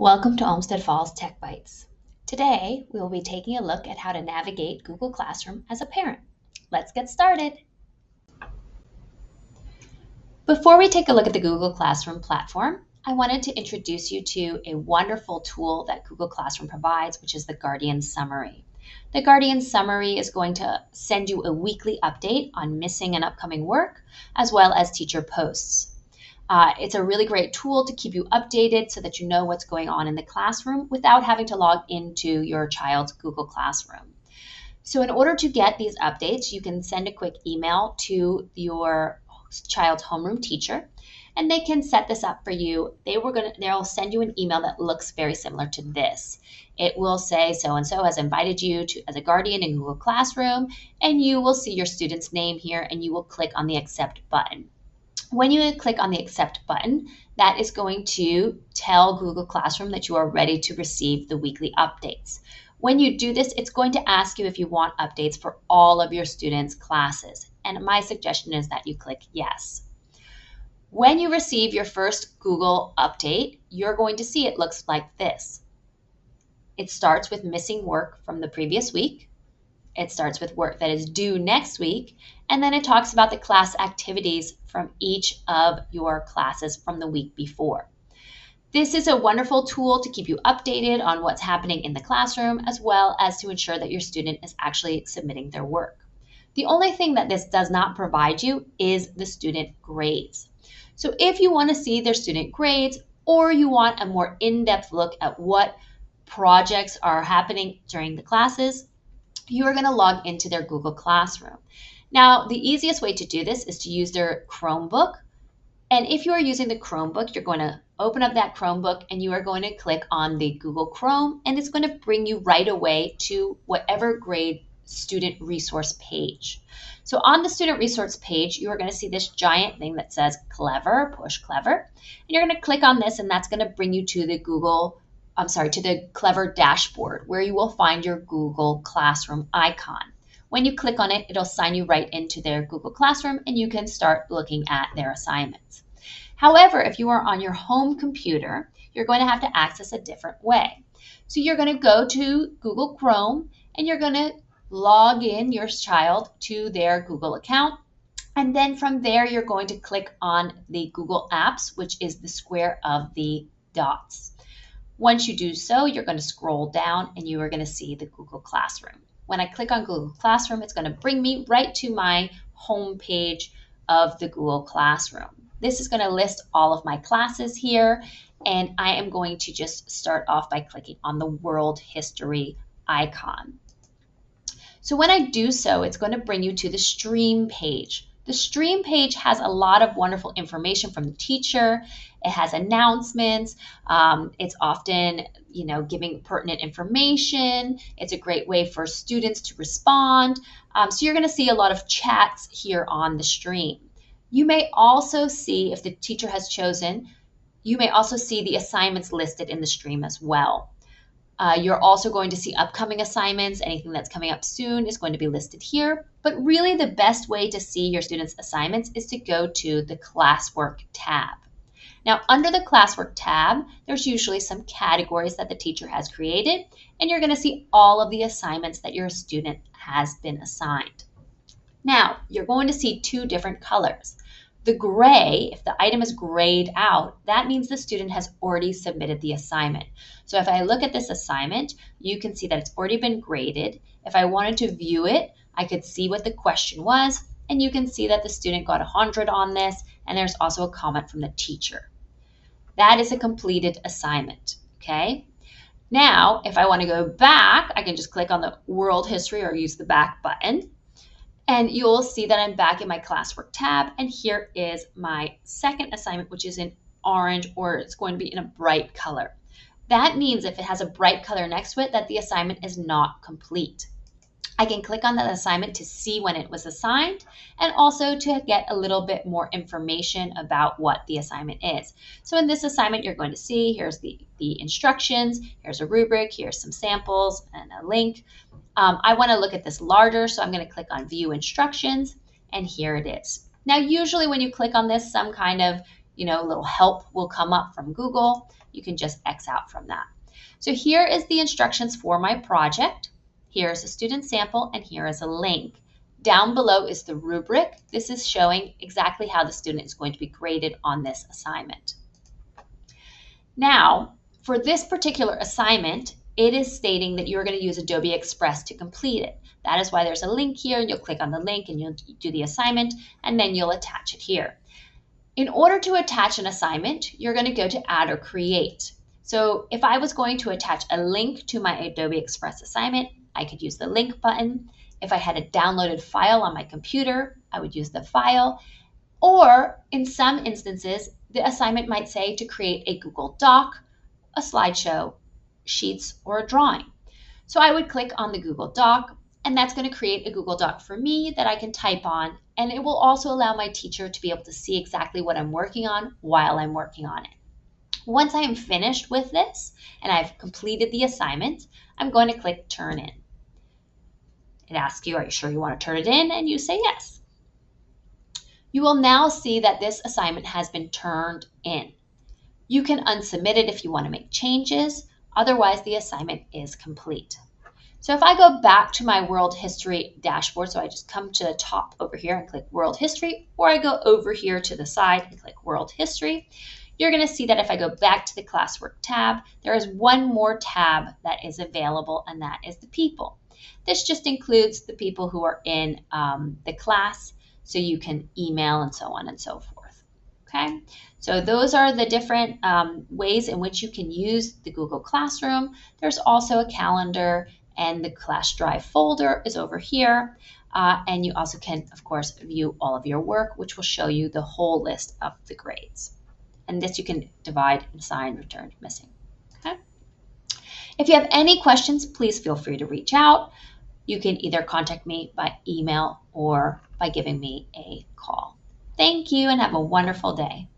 Welcome to Olmsted Falls Tech Bytes. Today, we will be taking a look at how to navigate Google Classroom as a parent. Let's get started. Before we take a look at the Google Classroom platform, I wanted to introduce you to a wonderful tool that Google Classroom provides, which is the Guardian Summary. The Guardian Summary is going to send you a weekly update on missing and upcoming work, as well as teacher posts. It's a really great tool to keep you updated so that you know what's going on in the classroom without having to log into your child's Google Classroom. So in order to get these updates, you can send a quick email to your child's homeroom teacher, and they can set this up for you. They'll send you an email that looks very similar to this. It will say so-and-so has invited you as a guardian in Google Classroom, and you will see your student's name here, and you will click on the accept button. When you click on the accept button, that is going to tell Google Classroom that you are ready to receive the weekly updates. When you do this, it's going to ask you if you want updates for all of your students' classes. And my suggestion is that you click yes. When you receive your first Google update, you're going to see it looks like this. It starts with missing work from the previous week. It starts with work that is due next week, and then it talks about the class activities from each of your classes from the week before. This is a wonderful tool to keep you updated on what's happening in the classroom, as well as to ensure that your student is actually submitting their work. The only thing that this does not provide you is the student grades. So if you want to see their student grades, or you want a more in-depth look at what projects are happening during the classes, you are going to log into their Google Classroom. Now, the easiest way to do this is to use their Chromebook. And if you are using the Chromebook, you're going to open up that Chromebook and you are going to click on the Google Chrome, and it's going to bring you right away to whatever grade student resource page. So on the student resource page, you are going to see this giant thing that says Clever, push Clever. And you're going to click on this, and that's going to bring you to the to the Clever dashboard, where you will find your Google Classroom icon. When you click on it, it'll sign you right into their Google Classroom, and you can start looking at their assignments. However, if you are on your home computer, you're going to have to access a different way. So you're going to go to Google Chrome, and you're going to log in your child to their Google account. And then from there, you're going to click on the Google Apps, which is the square of the dots. Once you do so, you're going to scroll down and you are going to see the Google Classroom. When I click on Google Classroom, it's going to bring me right to my home page of the Google Classroom. This is going to list all of my classes here, and I am going to just start off by clicking on the World History icon. So when I do so, it's going to bring you to the Stream page. The Stream page has a lot of wonderful information from the teacher. It has announcements. It's often, giving pertinent information. It's a great way for students to respond. So you're going to see a lot of chats here on the stream. You may also see, if the teacher has chosen, you may also see the assignments listed in the stream as well. You're also going to see upcoming assignments. Anything that's coming up soon is going to be listed here. But really the best way to see your students' assignments is to go to the Classwork tab. Now, under the Classwork tab, there's usually some categories that the teacher has created, and you're going to see all of the assignments that your student has been assigned. Now, you're going to see two different colors. The gray, if the item is grayed out, that means the student has already submitted the assignment. So if I look at this assignment, you can see that it's already been graded. If I wanted to view it, I could see what the question was, and you can see that the student got 100 on this, and there's also a comment from the teacher. That is a completed assignment, okay? Now, if I want to go back, I can just click on the World History or use the back button. And you'll see that I'm back in my Classwork tab, and here is my second assignment, which is in orange, or it's going to be in a bright color. That means if it has a bright color next to it, that the assignment is not complete. I can click on that assignment to see when it was assigned, and also to get a little bit more information about what the assignment is. So in this assignment, you're going to see, here's the instructions, here's a rubric, here's some samples, and a link. I want to look at this larger, so I'm going to click on View Instructions, and here it is. Now, usually when you click on this, some kind of little help will come up from Google. you can just X out from that. So here is the instructions for my project. Here's a student sample, and here is a link. Down below is the rubric. This is showing exactly how the student is going to be graded on this assignment. Now, for this particular assignment, it is stating that you're going to use Adobe Express to complete it. That is why there's a link here. You'll click on the link and you'll do the assignment, and then you'll attach it here. In order to attach an assignment, you're going to go to Add or Create. So if I was going to attach a link to my Adobe Express assignment, I could use the link button. If I had a downloaded file on my computer, I would use the file. Or in some instances, the assignment might say to create a Google Doc, a slideshow, sheets, or a drawing. So I would click on the Google Doc, and that's going to create a Google Doc for me that I can type on, and it will also allow my teacher to be able to see exactly what I'm working on while I'm working on it. Once I am finished with this and I've completed the assignment, I'm going to click Turn In. It asks you, are you sure you want to turn it in? And you say yes. You will now see that this assignment has been turned in. You can unsubmit it if you want to make changes. Otherwise, the assignment is complete. So if I go back to my World History dashboard, so I just come to the top over here and click World History, or I go over here to the side and click World History, you're going to see that if I go back to the Classwork tab, there is one more tab that is available, and that is the People. This just includes the people who are in the class, so you can email and so on and so forth. Okay, so those are the different ways in which you can use the Google Classroom. There's also a calendar, and the Class Drive folder is over here. And you also can, of course, view all of your work, which will show you the whole list of the grades. And this you can divide, assign, return, missing. Okay. If you have any questions, please feel free to reach out. You can either contact me by email or by giving me a call. Thank you and have a wonderful day.